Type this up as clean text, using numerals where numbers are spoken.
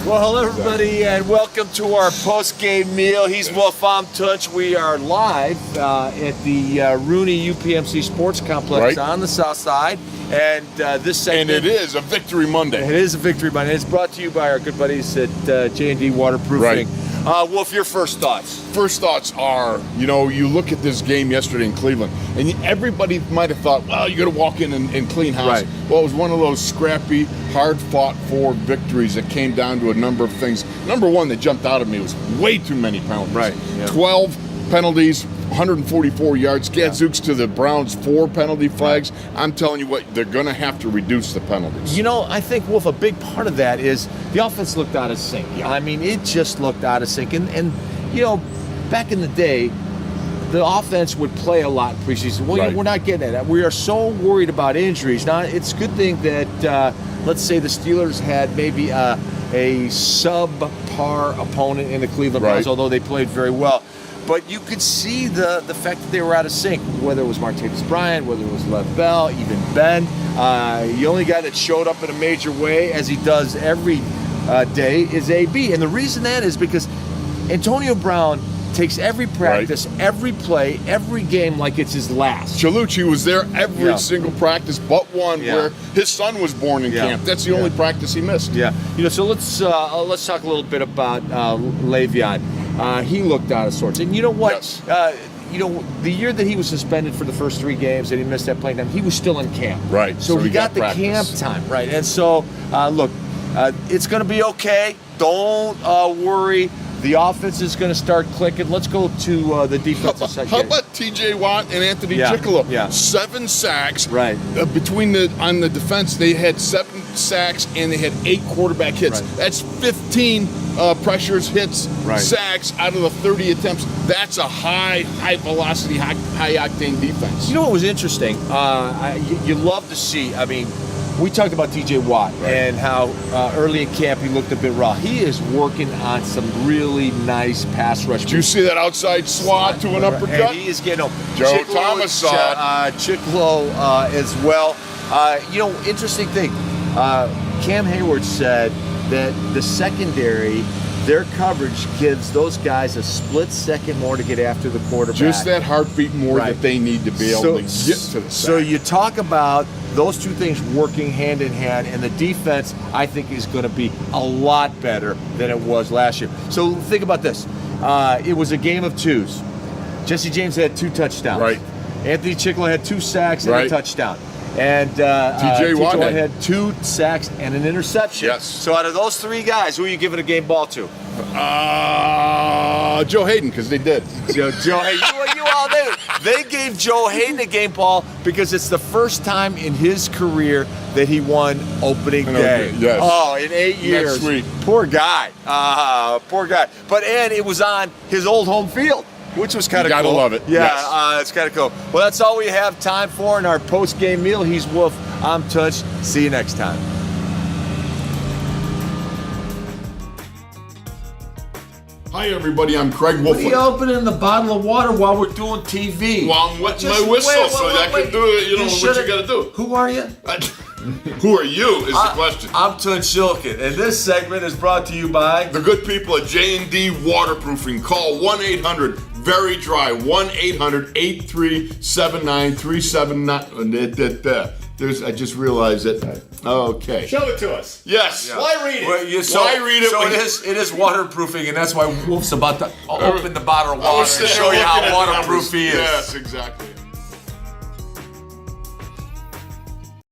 Well, hello everybody, and welcome to our post-game meal. He's Wolf, I'm Tunch. We are live at the Rooney UPMC Sports Complex on the South Side, and this segment... And it is a Victory Monday. It is a Victory Monday. It's brought to you by our good buddies at J&D Waterproofing. Wolf, your first thoughts? First thoughts are, you look at this game yesterday in Cleveland, and everybody might have thought, well, you're going to walk in and clean house. Right. Well, it was one of those scrappy, hard-fought-for victories that came down to a number of things. Number one that jumped out at me was way too many penalties. Right. Yeah. 12 penalties, 144 yards. Gadzooks to the Browns, 4 penalty flags. I'm telling you what, they're going to have to reduce the penalties. I think, Wolf, a big part of that is the offense looked out of sync. Yeah. I mean, it just looked out of sync. And back in the day, the offense would play a lot in preseason. Well, we're not getting that. We are so worried about injuries. Now, it's a good thing that, let's say the Steelers had maybe a subpar opponent in the Cleveland Browns, although they played very well. But you could see the fact that they were out of sync, whether it was Martavis Bryant, whether it was Lev Bell, even Ben. The only guy that showed up in a major way, as he does every day, is AB. And the reason that is because Antonio Brown takes every practice, every play, every game like it's his last. Chalucci was there every single practice but one where his son was born in camp. That's the only practice he missed. Yeah. So let's talk a little bit about Le'Veon. He looked out of sorts. And you know what? Yes. The year that he was suspended for the first 3 games and he missed that playing time, he was still in camp. Right. So he got the camp time. Right. And so, look, it's going to be okay. Don't worry. The offense is going to start clicking. Let's go to the defensive side. How about T.J. Watt and Anthony Chickolo? Yeah. 7 sacks. Right. On the defense, they had 7 sacks and they had 8 quarterback hits. Right. That's 15 pressures, hits, sacks out of the 30 attempts. That's a high velocity, high octane defense. You know what was interesting? You love to see. I mean, we talked about T.J. Watt and how early in camp he looked a bit raw. He is working on some really nice pass rush. Did you see that outside swat to an uppercut? And he is getting Joe Thomas saw it. Chickolo as well. Interesting thing. Cam Hayward said that the secondary, their coverage gives those guys a split second more to get after the quarterback. Just that heartbeat more that they need to be able to get to the sack. So you talk about those two things working hand in hand, and the defense, I think, is going to be a lot better than it was last year. So think about this. It was a game of 2s. Jesse James had 2 touchdowns. Right. Anthony Chickolo had 2 sacks and a touchdown. And T.J. Watt had 2 sacks and an interception. Yes. So out of those 3 guys, who are you giving a game ball to? Joe Hayden, because they did. Joe Hayden, you all knew. They gave Joe Hayden a game ball because it's the first time in his career that he won opening day. Yes. Oh, in 8 years. Next week. Poor guy. Poor guy. And it was on his old home field, which was kind of cool. Gotta love it. Yeah, yes. It's kind of cool. Well, that's all we have time for in our post-game meal. He's Wolf. I'm Tunch. See you next time. Hi, everybody. I'm Craig Wolf. What are you opening the bottle of water while we're doing TV? Well, I'm wetting my whistle so I can do it. What you got to do. Who are you? Who are you is the question. I'm Tunch Shilkin, and this segment is brought to you by the good people at J&D Waterproofing. Call 1-800-VERY-DRY, 1-800-837-9379. I just realized it. Okay. Show it to us. Yes. Yeah. Why read it? Why read it? So it is waterproofing, and that's why Wolf's about to open the bottle of water and show you how waterproof he is. Yes, exactly.